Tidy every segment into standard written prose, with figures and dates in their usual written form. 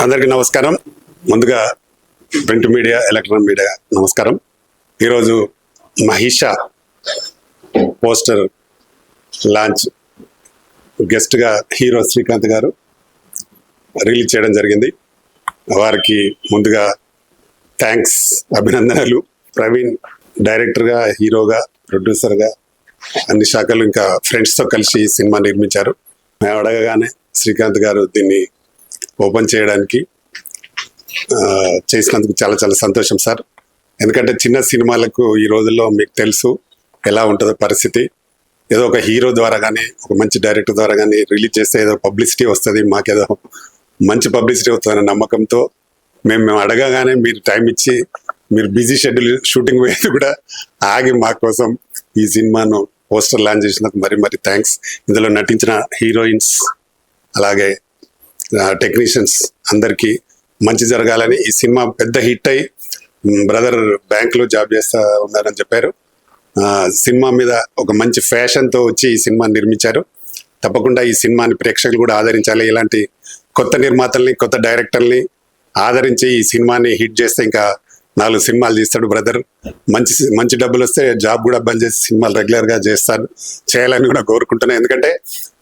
అందరికీ నమస్కారం. ముందుగా ప్రింట్ మీడియా, ఎలక్ట్రానిక్ మీడియా నమస్కారం. ఈరోజు మహిషా పోస్టర్ లాంచ్ గెస్ట్గా హీరో శ్రీకాంత్ గారు రిలీజ్ చేయడం జరిగింది. వారికి ముందుగా థ్యాంక్స్, అభినందనలు. ప్రవీణ్ డైరెక్టర్గా, హీరోగా, ప్రొడ్యూసర్గా అన్ని శాఖలు ఇంకా ఫ్రెండ్స్తో కలిసి ఈ సినిమా నిర్మించారు. మేము అడగగానే శ్రీకాంత్ గారు దీన్ని ఓపెన్ చేయడానికి చేసినందుకు చాలా చాలా సంతోషం సార్. ఎందుకంటే చిన్న సినిమాలకు ఈ రోజుల్లో మీకు తెలుసు ఎలా ఉంటుందో పరిస్థితి. ఏదో ఒక హీరో ద్వారా కానీ, ఒక మంచి డైరెక్టర్ ద్వారా కానీ రిలీజ్ చేస్తే ఏదో పబ్లిసిటీ వస్తుంది, మాకేదో మంచి పబ్లిసిటీ వస్తుందనే నమ్మకంతో మేము అడగగానే మీరు టైం ఇచ్చి, మీరు బిజీ షెడ్యూల్ షూటింగ్ పోయేది కూడా ఆగి మా కోసం ఈ సినిమాను పోస్టర్ లాంచ్ చేసినందుకు మరి థ్యాంక్స్. ఇందులో నటించిన హీరోయిన్స్ అలాగే టెక్నీషియన్స్ అందరికీ మంచి జరగాలని, ఈ సినిమా పెద్ద హిట్ అయ్యి బ్రదర్ బ్యాంకులో జాబ్ చేస్తా ఉన్నారని చెప్పారు. సినిమా మీద ఒక మంచి ఫ్యాషన్తో వచ్చి ఈ సినిమా నిర్మించారు. తప్పకుండా ఈ సినిమాని ప్రేక్షకులు కూడా ఆదరించాలి. ఇలాంటి కొత్త నిర్మాతల్ని, కొత్త డైరెక్టర్ని ఆదరించి ఈ సినిమాని హిట్ చేస్తే ఇంకా 4 సినిమాలు తీస్తాడు బ్రదర్. మంచి డబ్బులు వస్తే జాబ్ కూడా బంద్ చేసి సినిమాలు రెగ్యులర్గా చేయాలని కూడా కోరుకుంటున్నాను. ఎందుకంటే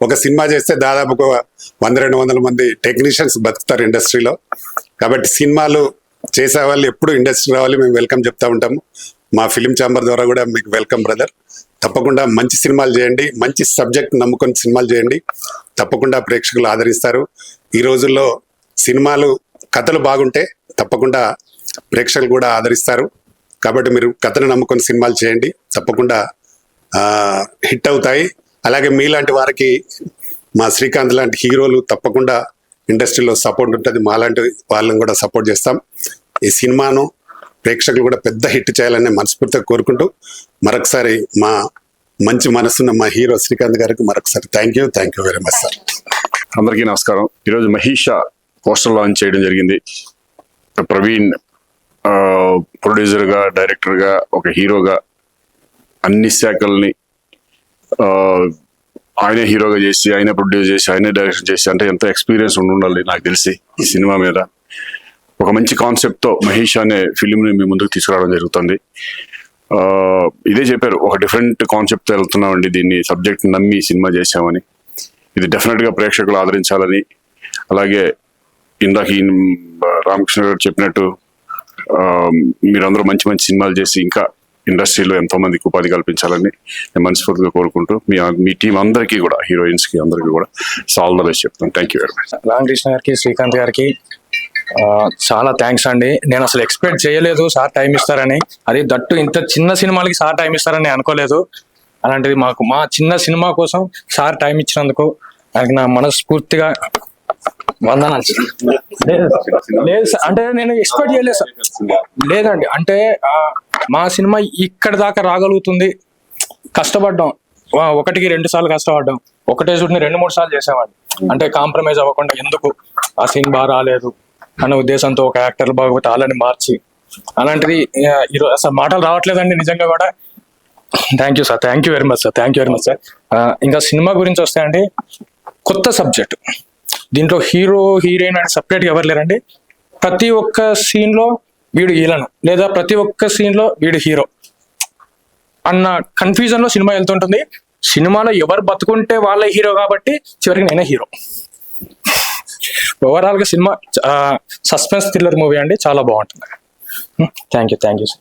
ఒక సినిమా చేస్తే దాదాపు 100-200 మంది టెక్నీషియన్స్ బతుకుతారు ఇండస్ట్రీలో. కాబట్టి సినిమాలు చేసే వాళ్ళు ఎప్పుడు ఇండస్ట్రీ రావాలి, మేము వెల్కమ్ చెప్తా ఉంటాము. మా ఫిలిం ఛాంబర్ ద్వారా కూడా మీకు వెల్కమ్ బ్రదర్. తప్పకుండా మంచి సినిమాలు చేయండి, మంచి సబ్జెక్ట్ నమ్ముకొని సినిమాలు చేయండి. తప్పకుండా ప్రేక్షకులు ఆదరిస్తారు. ఈ రోజుల్లో సినిమాలు కథలు బాగుంటే తప్పకుండా ప్రేక్షకులు కూడా ఆదరిస్తారు. కాబట్టి మీరు కథను నమ్ముకొని సినిమాలు చేయండి, తప్పకుండా హిట్ అవుతాయి. అలాగే మీలాంటి వారికి, మా శ్రీకాంత్ లాంటి హీరోలు తప్పకుండా ఇండస్ట్రీలో సపోర్ట్ ఉంటుంది. మాలాంటి వాళ్ళని కూడా సపోర్ట్ చేస్తాం. ఈ సినిమాను ప్రేక్షకులు కూడా పెద్ద హిట్ చేయాలని మనస్ఫూర్తిగా కోరుకుంటూ మరొకసారి మా మంచి మనసున్న మా హీరో శ్రీకాంత్ గారికి మరొకసారి thank you very much sir. అందరికీ నమస్కారం. ఈరోజు మహిషా పోస్టర్ లాంచ్ చేయడం జరిగింది. ప్రవీణ్ ప్రొడ్యూసర్గా, డైరెక్టర్గా, ఒక హీరోగా అన్ని శాఖల్ని ఆయనే హీరోగా చేసి, ఆయనే ప్రొడ్యూస్ చేసి, ఆయనే డైరెక్షన్ చేసి, అంటే ఎంత ఎక్స్పీరియన్స్ ఉండాలి నాకు తెలిసి ఈ సినిమా మీద. ఒక మంచి కాన్సెప్ట్తో మహేష్ అనే ఫిలింని మీ ముందుకు తీసుకురావడం జరుగుతుంది. ఇదే చెప్పారు, ఒక డిఫరెంట్ కాన్సెప్ట్తో వెళ్తున్నామండి, దీన్ని సబ్జెక్ట్ నమ్మి సినిమా చేసామని. ఇది డెఫినెట్గా ప్రేక్షకులు ఆదరించాలని, అలాగే ఇందాక రామకృష్ణ గారు చెప్పినట్టు మీరందరూ మంచి మంచి సినిమాలు చేసి ఇంకా ఇండస్ట్రీలో ఎంతో మందికి ఉపాధి కల్పించాలని నేను మనస్ఫూర్తిగా కోరుకుంటూ మీ టీం అందరికీ కూడా, హీరోయిన్స్కి అందరికీ కూడా ఆల్ ద బెస్ట్ చెప్తాను. Thank you very much. Ramakrishna గారికి, శ్రీకాంత్ గారికి చాలా థ్యాంక్స్ అండి. నేను అసలు ఎక్స్పెక్ట్ చేయలేదు సార్ టైం ఇస్తారని. అది దట్టు ఇంత చిన్న సినిమాలకి సార్ టైం ఇస్తారని అనుకోలేదు. అలాంటిది మా చిన్న సినిమా కోసం సార్ టైం ఇచ్చినందుకు నాకు నా మనస్ఫూర్తిగా వందనాలు. లేదు సార్, అంటే నేను ఎక్స్పెక్ట్ చేయలేదు సార్. లేదండి, అంటే మా సినిమా ఇక్కడ దాకా రాగలుగుతుంది, కష్టపడ్డాం. 1-2 సార్లు కష్టపడ్డాం. ఒకటే షూట్ని 2-3 సార్లు చేసామండి. అంటే కాంప్రమైజ్ అవ్వకుండా, ఎందుకు ఆ సీన్ బాగా రాలేదు అనే ఉద్దేశంతో ఒక యాక్టర్ బాగోతే వాళ్ళని మార్చి, అలాంటిది ఈరోజు అసలు మాటలు రావట్లేదండి నిజంగా కూడా. Thank you sir, thank you very much sir, thank you very much sir. ఇంకా సినిమా గురించి వస్తాయండి, కొత్త సబ్జెక్ట్. దీంట్లో హీరో హీరోయిన్ అని సపరేట్గా ఎవరు లేరండి. ప్రతి ఒక్క సీన్లో వీడు హీరోను, లేదా ప్రతి ఒక్క సీన్లో వీడు హీరో అన్న కన్ఫ్యూజన్లో సినిమా వెళ్తుంటుంది. సినిమాలో ఎవరు బతుకుంటే వాళ్ళే హీరో కాబట్టి చివరికి నేనే హీరో. ఓవరాల్గా సినిమా సస్పెన్స్ థ్రిల్లర్ మూవీ అండి, చాలా బాగుంటుంది. Thank you sir.